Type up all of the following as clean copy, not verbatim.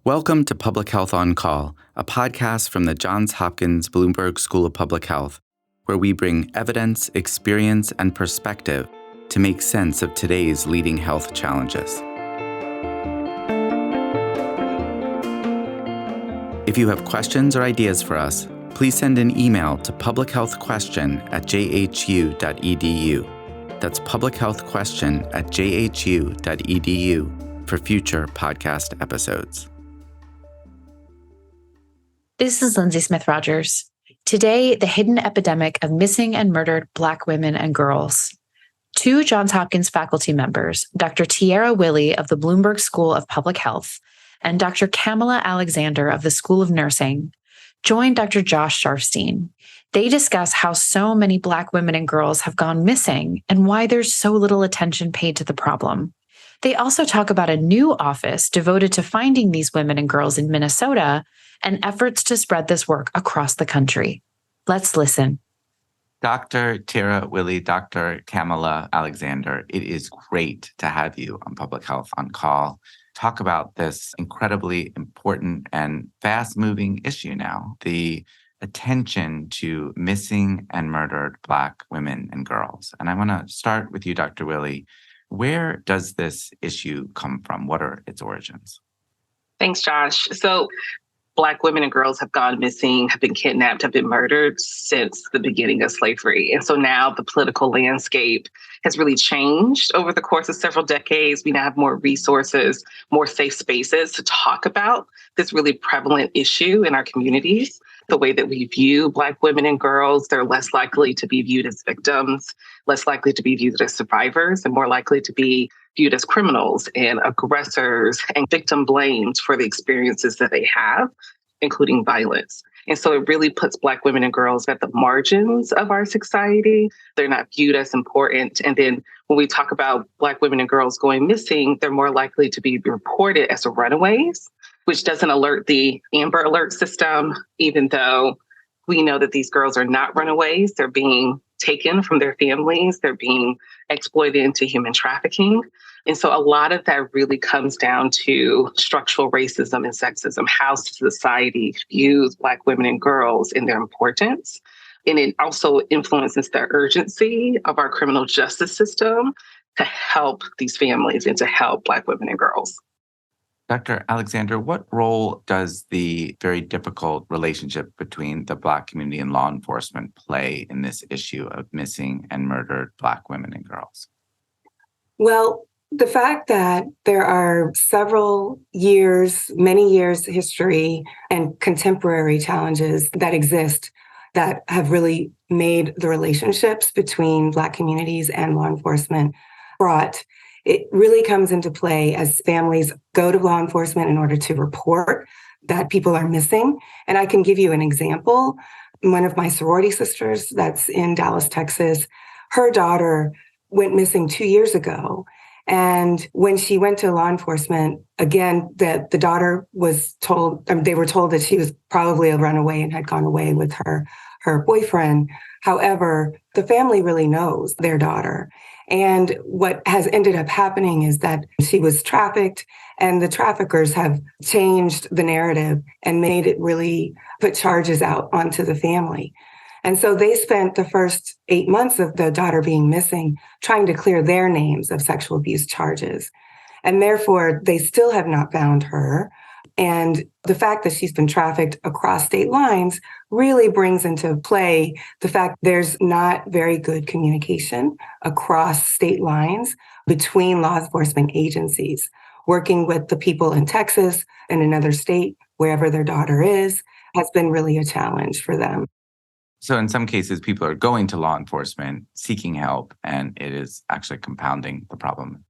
Welcome to Public Health on Call, a podcast from the Johns Hopkins Bloomberg School of Public Health, where we bring evidence, experience, and perspective to make sense of today's leading health challenges. If you have questions or ideas for us, please send an email to publichealthquestion@jhu.edu. That's publichealthquestion@jhu.edu for future podcast episodes. This is Lindsay Smith-Rogers. Today, the hidden epidemic of missing and murdered Black women and girls. Two Johns Hopkins faculty members, Dr. Tiara Willie of the Bloomberg School of Public Health and Dr. Kamila Alexander of the School of Nursing, joined Dr. Josh Sharfstein. They discuss how so many Black women and girls have gone missing and why there's so little attention paid to the problem. They also talk about a new office devoted to finding these women and girls in Minnesota and efforts to spread this work across the country. Let's listen. Dr. Tiara Willie, Dr. Kamila Alexander, it is great to have you on Public Health on Call. Talk about this incredibly important and fast-moving issue now, the attention to missing and murdered Black women and girls. And I want to start with you, Dr. Willie. Where does this issue come from? What are its origins? Thanks, Josh. So Black women and girls have gone missing, have been kidnapped, have been murdered since the beginning of slavery. And so now the political landscape has really changed over the course of several decades. We now have more resources, more safe spaces to talk about this really prevalent issue in our communities. The way that we view Black women and girls, they're less likely to be viewed as victims, less likely to be viewed as survivors, and more likely to be viewed as criminals and aggressors and victim blamed for the experiences that they have, including violence. And so it really puts Black women and girls at the margins of our society. They're not viewed as important. And then when we talk about Black women and girls going missing, they're more likely to be reported as runaways, which doesn't alert the Amber Alert system, even though we know that these girls are not runaways. They're being taken from their families. They're being exploited into human trafficking. And so a lot of that really comes down to structural racism and sexism, how society views Black women and girls and their importance. And it also influences the urgency of our criminal justice system to help these families and to help Black women and girls. Dr. Alexander, what role does the very difficult relationship between the Black community and law enforcement play in this issue of missing and murdered Black women and girls? Well, the fact that there are several years, many years history and contemporary challenges that exist that have really made the relationships between Black communities and law enforcement fraught. It really comes into play as families go to law enforcement in order to report that people are missing. And I can give you an example. One of my sorority sisters that's in Dallas, Texas, her daughter went missing 2 years ago. And when she went to law enforcement, again, the daughter was told, they were told that she was probably a runaway and had gone away with her boyfriend. However, the family really knows their daughter. And what has ended up happening is that she was trafficked, and the traffickers have changed the narrative and made it really put charges out onto the family. And so they spent the first 8 months of the daughter being missing trying to clear their names of sexual abuse charges. And therefore, they still have not found her. And the fact that she's been trafficked across state lines really brings into play the fact there's not very good communication across state lines between law enforcement agencies. Working with the people in Texas and another state, wherever their daughter is, has been really a challenge for them. So in some cases, people are going to law enforcement, seeking help, and it is actually compounding the problem.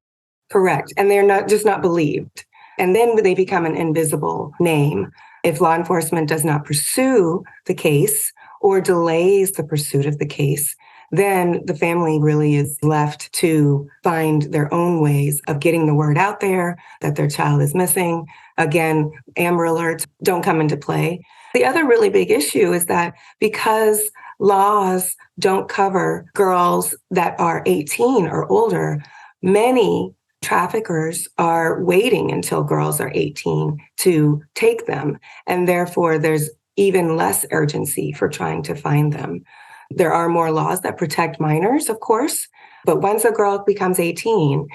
Correct. And they're not believed. And then they become an invisible name. If law enforcement does not pursue the case or delays the pursuit of the case, then the family really is left to find their own ways of getting the word out there that their child is missing. Again, Amber Alerts don't come into play. The other really big issue is that because laws don't cover girls that are 18 or older, many traffickers are waiting until girls are 18 to take them. And therefore, there's even less urgency for trying to find them. There are more laws that protect minors, of course, but once a girl becomes 18,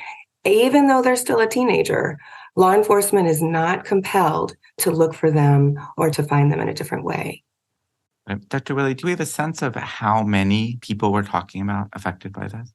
even though they're still a teenager, law enforcement is not compelled to look for them or to find them in a different way. Dr. Willie, do we have a sense of how many people we're talking about affected by this?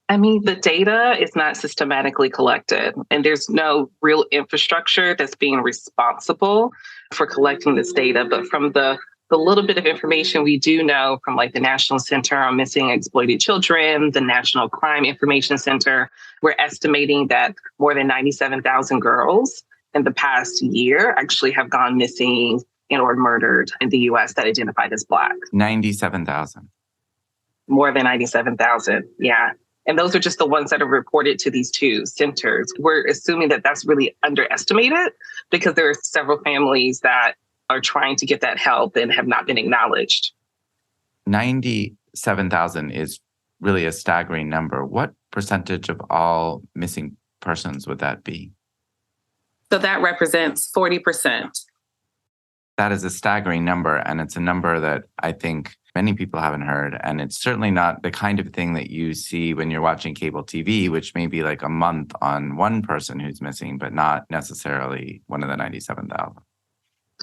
I mean, the data is not systematically collected, and there's no real infrastructure that's being responsible for collecting this data. But from the little bit of information we do know from like the National Center on Missing and Exploited Children, the National Crime Information Center, we're estimating that more than 97,000 girls in the past year actually have gone missing and or murdered in the U.S. that identified as Black. 97,000. More than 97,000, yeah. And those are just the ones that are reported to these two centers. We're assuming that that's really underestimated because there are several families that are trying to get that help and have not been acknowledged. 97,000 is really a staggering number. What percentage of all missing persons would that be? So that represents 40%. That is a staggering number, and it's a number that I think many people haven't heard. And it's certainly not the kind of thing that you see when you're watching cable TV, which may be like a month on one person who's missing, but not necessarily one of the 97,000.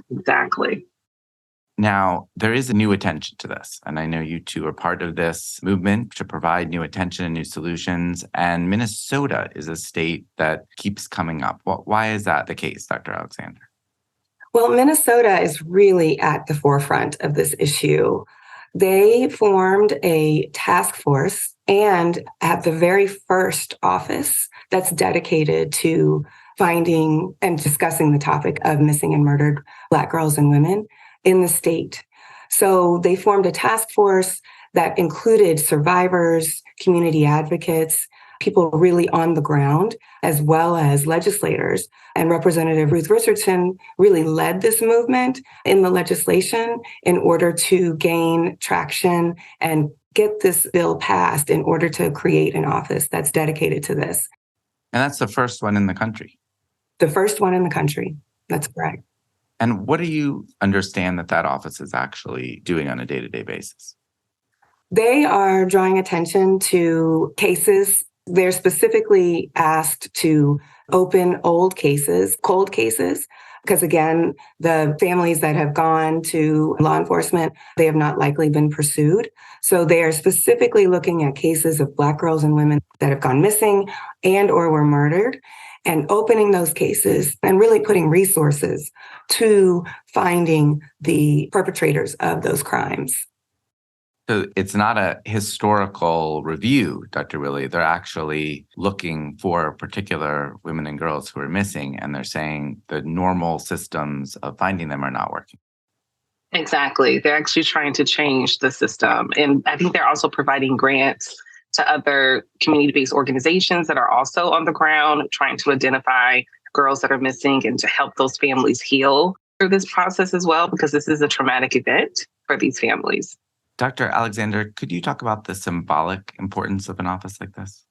Exactly. Now, there is a new attention to this, and I know you two are part of this movement to provide new attention and new solutions. And Minnesota is a state that keeps coming up. Why is that the case, Dr. Alexander? Well, Minnesota is really at the forefront of this issue. They formed a task force and have the very first office that's dedicated to finding and discussing the topic of missing and murdered Black girls and women in the state. So they formed a task force that included survivors, community advocates, people really on the ground, as well as legislators. And Representative Ruth Richardson really led this movement in the legislation in order to gain traction and get this bill passed in order to create an office that's dedicated to this. And that's the first one in the country. The first one in the country. That's correct. And what do you understand that office is actually doing on a day-to-day basis? They are drawing attention to cases. They're specifically asked to open old cases, cold cases, because again, the families that have gone to law enforcement, they have not likely been pursued. So they are specifically looking at cases of Black girls and women that have gone missing and or were murdered, and opening those cases and really putting resources to finding the perpetrators of those crimes. So it's not a historical review, Dr. Willie. They're actually looking for particular women and girls who are missing, and they're saying the normal systems of finding them are not working. Exactly. They're actually trying to change the system. And I think they're also providing grants to other community-based organizations that are also on the ground trying to identify girls that are missing and to help those families heal through this process as well, because this is a traumatic event for these families. Dr. Alexander, could you talk about the symbolic importance of an office like this?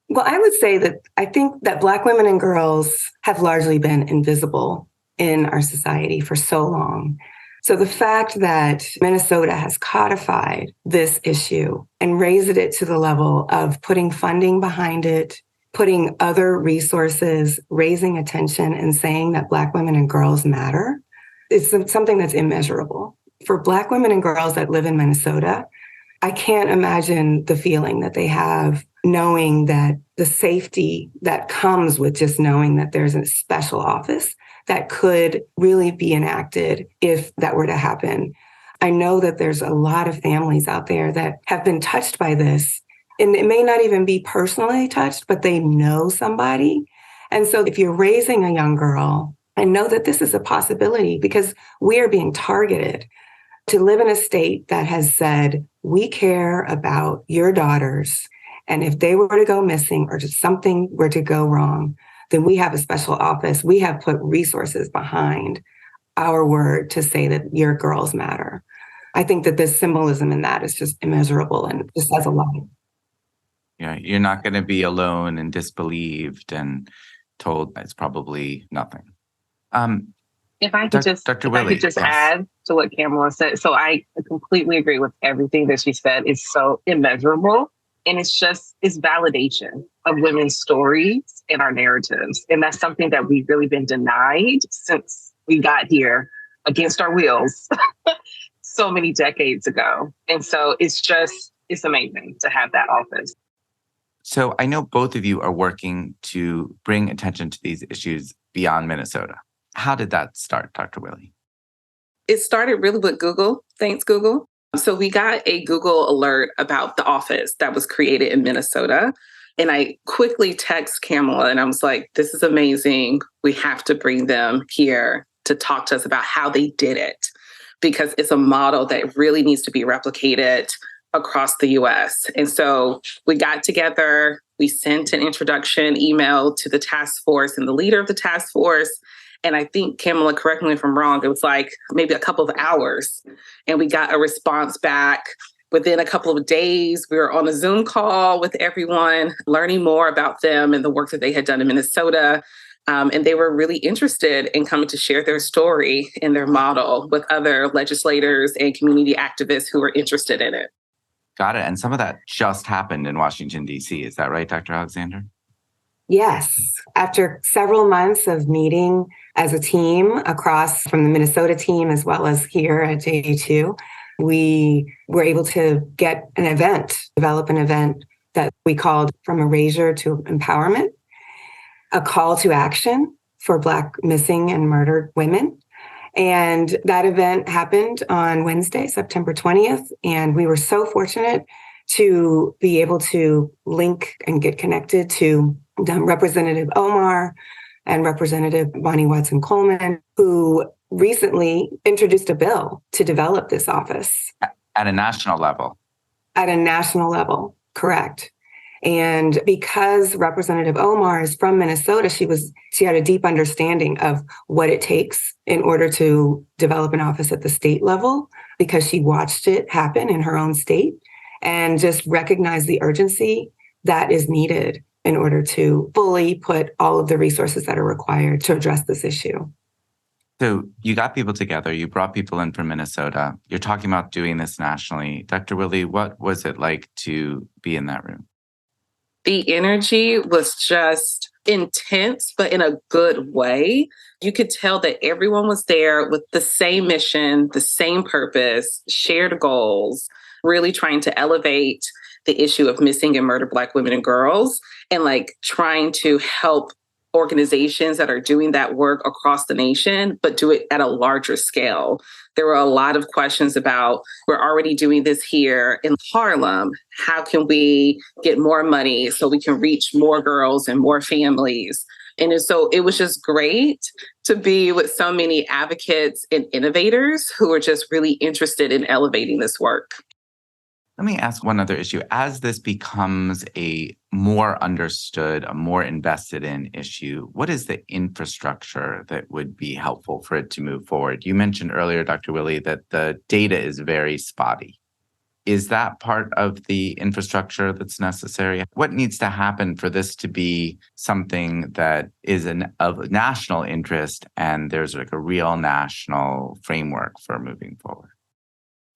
Well, I would say that I think that Black women and girls have largely been invisible in our society for so long. So the fact that Minnesota has codified this issue and raised it to the level of putting funding behind it, putting other resources, raising attention and saying that Black women and girls matter, is something that's immeasurable. For Black women and girls that live in Minnesota, I can't imagine the feeling that they have knowing that the safety that comes with just knowing that there's a special office that could really be enacted if that were to happen. I know that there's a lot of families out there that have been touched by this, and it may not even be personally touched, but they know somebody. And so if you're raising a young girl, I know that this is a possibility because we are being targeted. To live in a state that has said, we care about your daughters, and if they were to go missing or just something were to go wrong, then we have a special office. We have put resources behind our word to say that your girls matter. I think that this symbolism in that is just immeasurable and just says a lot. You're not going to be alone and disbelieved and told it's probably nothing. If I could just, Dr. if Willie, I could just yes. add to what Kamila said. So I completely agree with everything that she said. It's so immeasurable. And it's validation of women's stories and our narratives. And that's something that we've really been denied since we got here against our wills so many decades ago. And so it's amazing to have that office. So I know both of you are working to bring attention to these issues beyond Minnesota. How did that start, Dr. Willie? It started really with Google. Thanks, Google. So we got a Google alert about the office that was created in Minnesota. And I quickly text Kamila and I was like, this is amazing. We have to bring them here to talk to us about how they did it, because it's a model that really needs to be replicated across the US. And so we got together, we sent an introduction email to the task force and the leader of the task force. And I think, Kamila, correct me if I'm wrong, it was like maybe a couple of hours. And we got a response back within a couple of days. We were on a Zoom call with everyone, learning more about them and the work that they had done in Minnesota. And they were really interested in coming to share their story and their model with other legislators and community activists who were interested in it. Got it. And some of that just happened in Washington, D.C. Is that right, Dr. Alexander? Yes. After several months of meeting as a team across from the Minnesota team, as well as here at JA2, we were able to develop an event that we called From Erasure to Empowerment, a call to action for Black missing and murdered women. And that event happened on Wednesday, September 20th. And we were so fortunate to be able to link and get connected to Representative Omar and Representative Bonnie Watson-Coleman, who recently introduced a bill to develop this office. At a national level. At a national level, correct. And because Representative Omar is from Minnesota, she had a deep understanding of what it takes in order to develop an office at the state level, because she watched it happen in her own state and just recognized the urgency that is needed in order to fully put all of the resources that are required to address this issue. So you got people together, you brought people in from Minnesota. You're talking about doing this nationally. Dr. Willie, what was it like to be in that room? The energy was just intense, but in a good way. You could tell that everyone was there with the same mission, the same purpose, shared goals, really trying to elevate the issue of missing and murdered Black women and girls, and like trying to help organizations that are doing that work across the nation, but do it at a larger scale. There were a lot of questions about, we're already doing this here in Harlem. How can we get more money so we can reach more girls and more families? And so it was just great to be with so many advocates and innovators who are just really interested in elevating this work. Let me ask one other issue. As this becomes a more understood, a more invested in issue, what is the infrastructure that would be helpful for it to move forward? You mentioned earlier, Dr. Willie, that the data is very spotty. Is that part of the infrastructure that's necessary? What needs to happen for this to be something that is of national interest and there's like a real national framework for moving forward?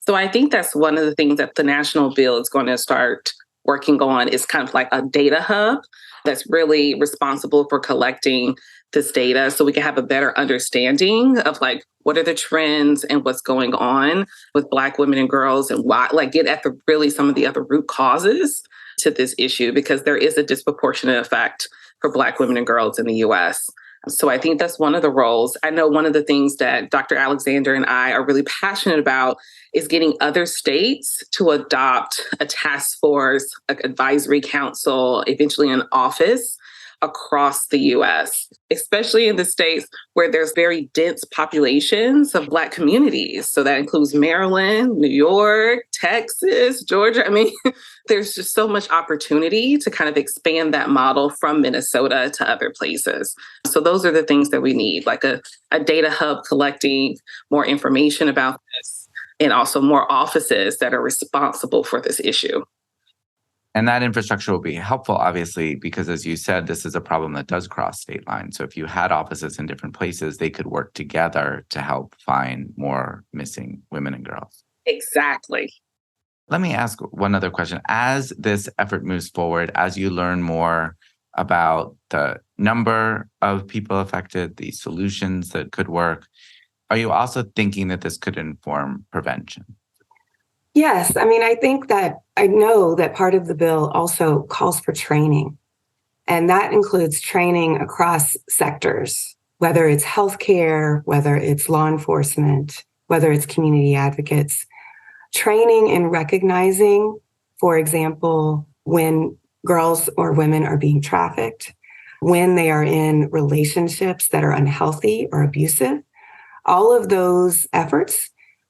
So I think that's one of the things that the national bill is going to start working on, is kind of like a data hub that's really responsible for collecting this data so we can have a better understanding of like, what are the trends and what's going on with Black women and girls, and why, like get at really some of the other root causes to this issue, because there is a disproportionate effect for Black women and girls in the US. So I think that's one of the roles. I know one of the things that Dr. Alexander and I are really passionate about is getting other states to adopt a task force, an advisory council, eventually an office across the US, especially in the states where there's very dense populations of Black communities. So that includes Maryland, New York, Texas, Georgia. I mean, there's just so much opportunity to kind of expand that model from Minnesota to other places. So those are the things that we need, like a data hub collecting more information about this, and also more offices that are responsible for this issue. And that infrastructure will be helpful, obviously, because as you said, this is a problem that does cross state lines. So if you had offices in different places, they could work together to help find more missing women and girls. Exactly. Let me ask one other question. As this effort moves forward, as you learn more about the number of people affected, the solutions that could work, are you also thinking that this could inform prevention? Yes. I mean, I know that part of the bill also calls for training, and that includes training across sectors, whether it's healthcare, whether it's law enforcement, whether it's community advocates, training in recognizing, for example, when girls or women are being trafficked, when they are in relationships that are unhealthy or abusive. All of those efforts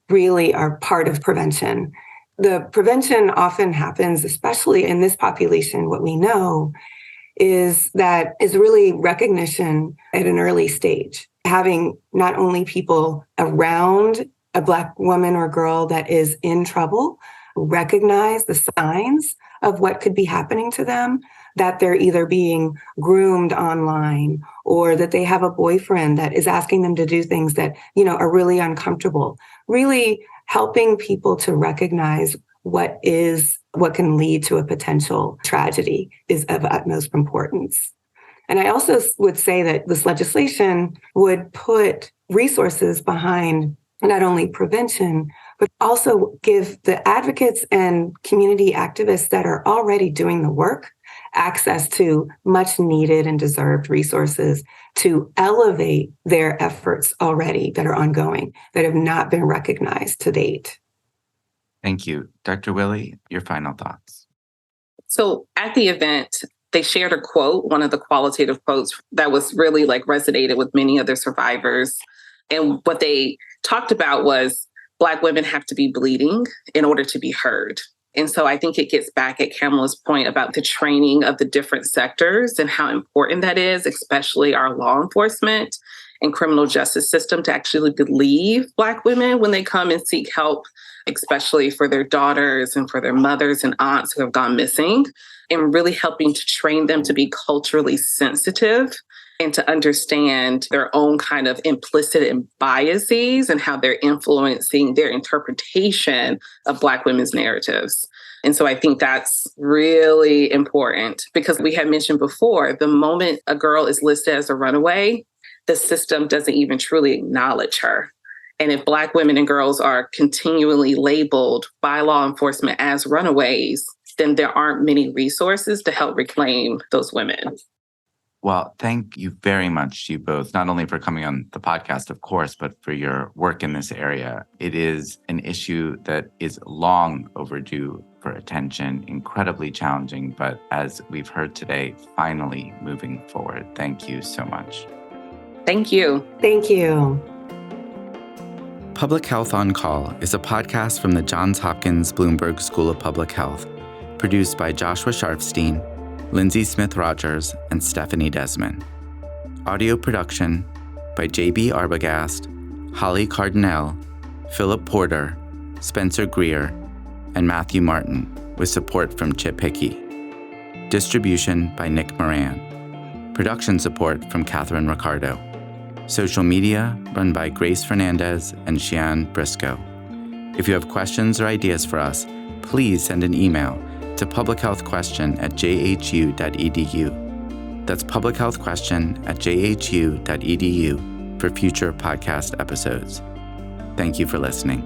really are part of prevention. The prevention often happens, especially in this population. What we know is really recognition at an early stage, having not only people around a Black woman or girl that is in trouble recognize the signs of what could be happening to them, that they're either being groomed online or that they have a boyfriend that is asking them to do things that, are really uncomfortable. Really helping people to recognize what can lead to a potential tragedy is of utmost importance. And I also would say that this legislation would put resources behind not only prevention, but also give the advocates and community activists that are already doing the work access to much needed and deserved resources to elevate their efforts already that are ongoing, that have not been recognized to date. Thank you. Dr. Willie, your final thoughts. So at the event, they shared a quote, one of the qualitative quotes that was really resonated with many other survivors. And what they talked about was Black women have to be bleeding in order to be heard. And so I think it gets back at Kamila's point about the training of the different sectors and how important that is, especially our law enforcement and criminal justice system, to actually believe Black women when they come and seek help, especially for their daughters and for their mothers and aunts who have gone missing, and really helping to train them to be culturally sensitive and to understand their own kind of implicit biases and how they're influencing their interpretation of Black women's narratives. And so I think that's really important because we had mentioned before, the moment a girl is listed as a runaway, the system doesn't even truly acknowledge her. And if Black women and girls are continually labeled by law enforcement as runaways, then there aren't many resources to help reclaim those women. Well, thank you very much, you both, not only for coming on the podcast, of course, but for your work in this area. It is an issue that is long overdue for attention, incredibly challenging, but as we've heard today, finally moving forward. Thank you so much. Thank you. Thank you. Public Health on Call is a podcast from the Johns Hopkins Bloomberg School of Public Health, produced by Joshua Sharfstein, Lindsay Smith-Rogers, and Stephanie Desmond. Audio production by J.B. Arbogast, Holly Cardinale, Philip Porter, Spencer Greer, and Matthew Martin, with support from Chip Hickey. Distribution by Nick Moran. Production support from Catherine Ricardo. Social media run by Grace Fernandez and Shian Briscoe. If you have questions or ideas for us, please send an email to publichealthquestion@jhu.edu. That's publichealthquestion@jhu.edu for future podcast episodes. Thank you for listening.